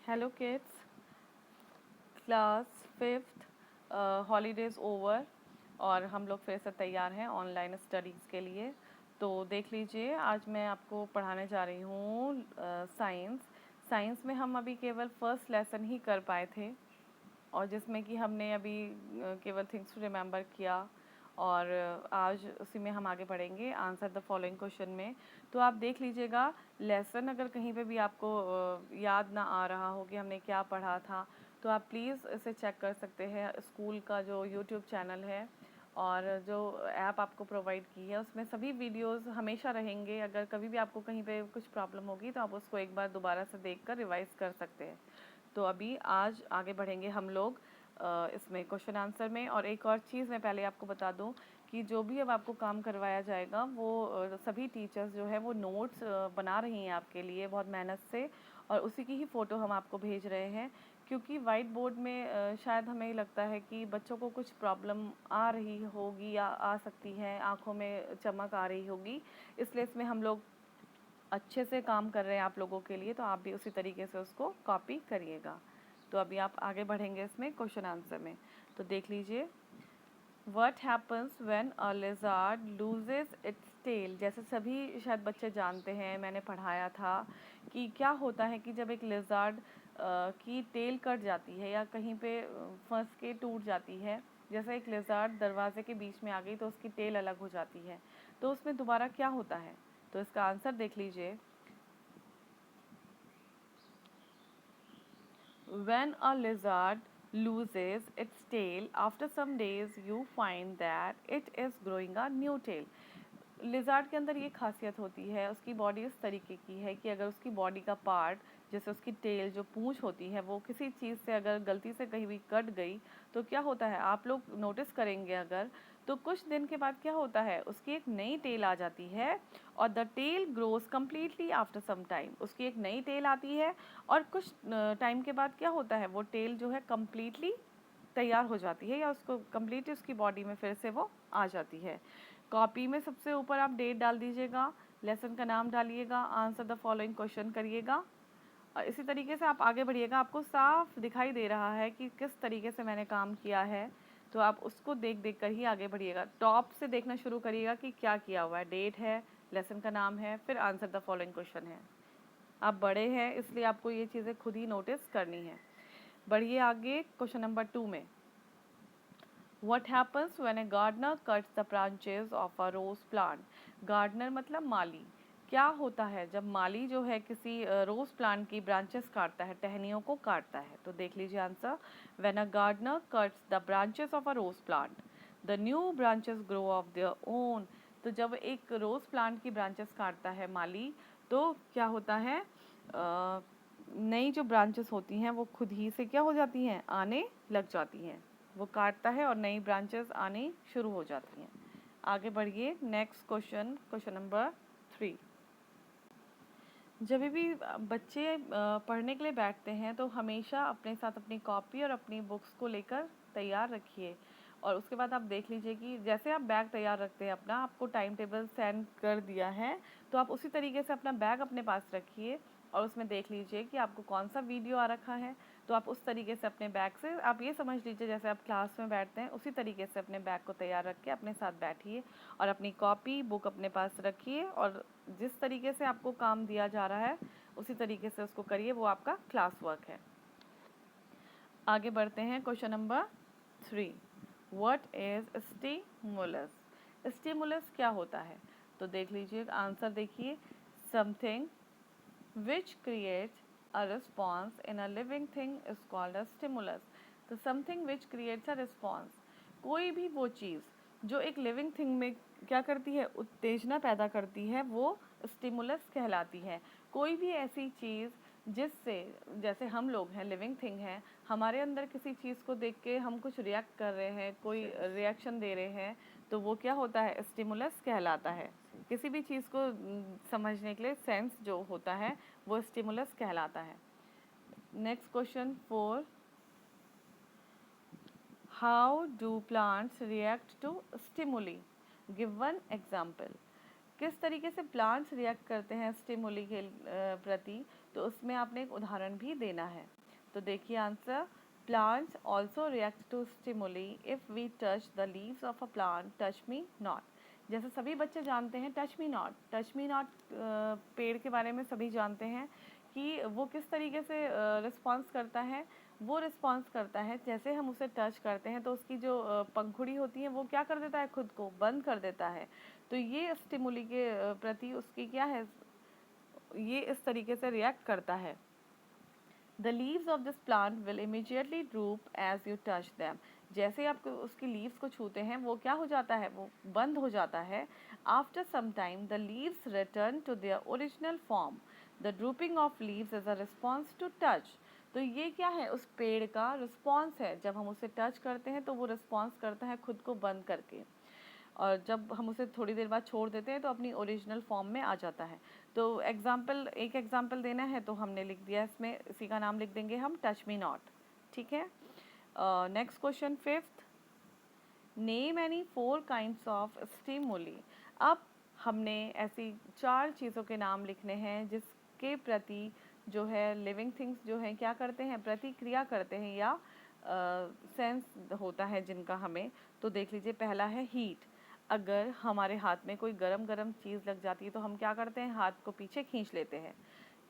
Hello kids, class fifth, holidays over और हम लोग फिर से तैयार हैं ऑनलाइन स्टडीज़ के लिए। तो देख लीजिए, आज मैं आपको पढ़ाने जा रही हूँ साइंस। साइंस में हम अभी केवल फर्स्ट लेसन ही कर पाए थे और जिसमें कि हमने अभी केवल थिंग्स टू रिमेंबर किया और आज उसी में हम आगे बढ़ेंगे आंसर द फॉलोइंग क्वेश्चन में। तो आप देख लीजिएगा, लेसन अगर कहीं पे भी आपको याद ना आ रहा हो कि हमने क्या पढ़ा था, तो आप प्लीज़ इसे चेक कर सकते हैं। स्कूल का जो यूट्यूब चैनल है और जो ऐप आपको प्रोवाइड की है उसमें सभी वीडियोस हमेशा रहेंगे। अगर कभी भी आपको कहीं पे कुछ प्रॉब्लम होगी तो आप उसको एक बार दोबारा से देखकर रिवाइज कर सकते हैं। तो अभी आज आगे बढ़ेंगे हम लोग इसमें क्वेश्चन आंसर में। और एक और चीज़ मैं पहले आपको बता दूं कि जो भी अब आपको काम करवाया जाएगा वो सभी टीचर्स जो है वो नोट्स बना रही हैं आपके लिए बहुत मेहनत से, और उसी की ही फ़ोटो हम आपको भेज रहे हैं। क्योंकि वाइट बोर्ड में शायद हमें लगता है कि बच्चों को कुछ प्रॉब्लम आ रही होगी या आ सकती है, आँखों में चमक आ रही होगी, इसलिए इसमें हम लोग अच्छे से काम कर रहे हैं आप लोगों के लिए। तो आप भी उसी तरीके से उसको कॉपी करिएगा। तो अभी आप आगे बढ़ेंगे इसमें क्वेश्चन आंसर में। तो देख लीजिए, What happens when a lizard loses its tail? जैसे सभी शायद बच्चे जानते हैं, मैंने पढ़ाया था कि क्या होता है कि जब एक लिजार्ड की टेल कट जाती है या कहीं पे फंस के टूट जाती है। जैसे एक लिजार्ड दरवाजे के बीच में आ गई तो उसकी टेल अलग हो जाती है, तो उसमें दोबारा क्या होता है? तो इसका आंसर देख लीजिए। When a lizard loses its tail, after some days you find that it is growing a new tail. Lizard के अंदर ये खासियत होती है, उसकी बॉडी इस तरीके की है कि अगर उसकी बॉडी का पार्ट, जैसे उसकी टेल जो पूंछ होती है, वो किसी चीज़ से अगर गलती से कहीं भी कट गई तो क्या होता है, आप लोग नोटिस करेंगे अगर, तो कुछ दिन के बाद क्या होता है, उसकी एक नई टेल आ जाती है और the tail grows completely after some time. उसकी एक नई टेल आती है और कुछ टाइम के बाद क्या होता है, वो टेल जो है कम्प्लीटली तैयार हो जाती है या उसको कम्प्लीटली उसकी बॉडी में फिर से वो आ जाती है। कॉपी में सबसे ऊपर आप डेट डाल दीजिएगा, लेसन का नाम डालिएगा, आंसर द फॉलोइंग क्वेश्चन करिएगा और इसी तरीके से आप आगे बढ़िएगा। आपको साफ दिखाई दे रहा है कि किस तरीके से मैंने काम किया है, तो आप उसको देख देख कर ही आगे बढ़िएगा। टॉप से देखना शुरू करिएगा कि क्या किया हुआ है, डेट है, लेसन का नाम है, फिर आंसर द फॉलोइंग क्वेश्चन है। आप बड़े हैं इसलिए आपको ये चीज़ें खुद ही नोटिस करनी है। बढ़िए आगे क्वेश्चन नंबर 2 में। What happens when a gardener cuts the branches of a rose plant? Gardener मतलब माली। क्या होता है जब माली जो है किसी रोज प्लांट की ब्रांचेस काटता है, टहनियों को काटता है? तो देख लीजिए answer. When a gardener cuts the branches of a rose plant, the new branches grow of their own. तो जब एक रोज प्लांट की ब्रांचेस काटता है माली, तो क्या होता है, नई जो ब्रांचेस होती हैं वो खुद ही से क्या हो जाती हैं, आने लग जाती हैं। वो काटता है और नई ब्रांचेस आनी शुरू हो जाती हैं। आगे बढ़िए, नेक्स्ट क्वेश्चन, क्वेश्चन नंबर 3। जब भी बच्चे पढ़ने के लिए बैठते हैं तो हमेशा अपने साथ अपनी कॉपी और अपनी बुक्स को लेकर तैयार रखिए। और उसके बाद आप देख लीजिए कि जैसे आप बैग तैयार रखते हैं अपना, आपको टाइम टेबल सेंड कर दिया है, तो आप उसी तरीके से अपना बैग अपने पास रखिए और उसमें देख लीजिए कि आपको कौन सा वीडियो आ रखा है। तो आप उस तरीके से अपने बैग से, आप ये समझ लीजिए जैसे आप क्लास में बैठते हैं उसी तरीके से अपने बैग को तैयार रख के अपने साथ बैठिए और अपनी कॉपी बुक अपने पास रखिए और जिस तरीके से आपको काम दिया जा रहा है उसी तरीके से उसको करिए, वो आपका क्लास वर्क है। आगे बढ़ते हैं question number 3। What is stimulus? Stimulus क्या होता है? तो देख लीजिए आंसर, देखिए, something which creates a response in a living thing is called a stimulus. तो something which creates a response, कोई भी वो चीज़ जो एक लिविंग थिंग में क्या करती है, उत्तेजना पैदा करती है, वो स्टिमुलस कहलाती है। कोई भी ऐसी चीज़ जिससे, जैसे हम लोग हैं, लिविंग थिंग हैं, हमारे अंदर किसी चीज़ को देख के हम कुछ रिएक्ट कर रहे हैं, कोई रिएक्शन दे रहे हैं, तो वो क्या होता है, स्टिमुलस कहलाता है। किसी भी चीज़ को समझने के लिए सेंस जो होता है वो स्टिमुलस कहलाता है। Next question 4। How do plants react to stimuli? Give one example. किस तरीके से प्लांट्स रिएक्ट करते हैं स्टिमुली के प्रति? तो उसमें आपने एक उदाहरण भी देना है। तो देखिए answer, plants also react to stimuli if we touch the leaves of a plant, touch me not। जैसे सभी बच्चे जानते हैं touch me not, touch me not पेड़ के बारे में सभी जानते हैं कि वो किस तरीके से रिस्पॉन्स करता है। वो रिस्पॉन्स करता है जैसे हम उसे टच करते हैं तो उसकी जो पंखुड़ी होती है वो क्या कर देता है, खुद को बंद कर देता है। तो ये स्टिमुली के प्रति उसकी क्या है, ये इस तरीके से रिएक्ट करता है। The leaves of this plant will immediately droop as you touch them। जैसे आप उसकी लीव्स को छूते हैं वो क्या हो जाता है, वो बंद हो जाता है। After some time the leaves return to their original form। The drooping of leaves is a response to touch। तो ये क्या है, उस पेड़ का रिस्पॉन्स है। जब हम उसे टच करते हैं तो वो रिस्पॉन्स करता है खुद को बंद करके, और जब हम उसे थोड़ी देर बाद छोड़ देते हैं तो अपनी ओरिजिनल फॉर्म में आ जाता है। तो एग्जाम्पल, एक एग्जाम्पल देना है तो हमने लिख दिया इसमें, इसी का नाम लिख देंगे हम, टच मी नॉट। ठीक है। Next question, fifth, name any 4 kinds of stimuli. अब हमने ऐसी 4 चीज़ों के नाम लिखने हैं जिसके प्रति जो है लिविंग थिंग्स जो हैं क्या करते हैं, प्रतिक्रिया करते हैं या सेंस होता है जिनका हमें। तो देख लीजिए, पहला है हीट। अगर हमारे हाथ में कोई गरम गरम चीज़ लग जाती है तो हम क्या करते हैं, हाथ को पीछे खींच लेते हैं।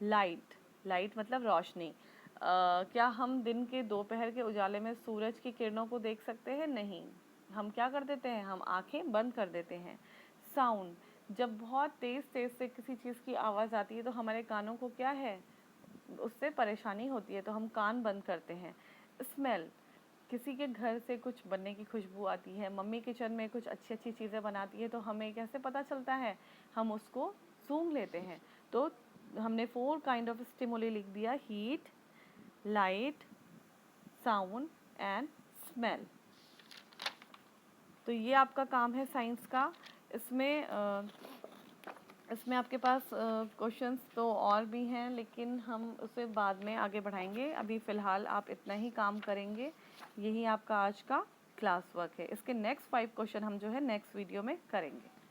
लाइट, लाइट मतलब रोशनी। क्या हम दिन के दोपहर के उजाले में सूरज की किरणों को देख सकते हैं? नहीं। हम क्या कर देते हैं, हम आंखें बंद कर देते हैं। साउंड, जब बहुत तेज़ तेज़ से किसी चीज़ की आवाज़ आती है तो हमारे कानों को क्या है, उससे परेशानी होती है तो हम कान बंद करते हैं। स्मेल, किसी के घर से कुछ बनने की खुशबू आती है, मम्मी किचन में कुछ अच्छी अच्छी चीज़ें बनाती है तो हमें कैसे पता चलता है, हम उसको सूंघ लेते हैं। तो हमने 4 काइंड ऑफ स्टिमुली लिख दिया, heat, light, sound and smell. तो ये आपका काम है साइंस का। इसमें आपके पास क्वेश्चंस तो और भी हैं लेकिन हम उसे बाद में आगे बढ़ाएंगे। अभी फ़िलहाल आप इतना ही काम करेंगे, यही आपका आज का क्लास वर्क है। इसके नेक्स्ट 5 क्वेश्चन हम जो है नेक्स्ट वीडियो में करेंगे।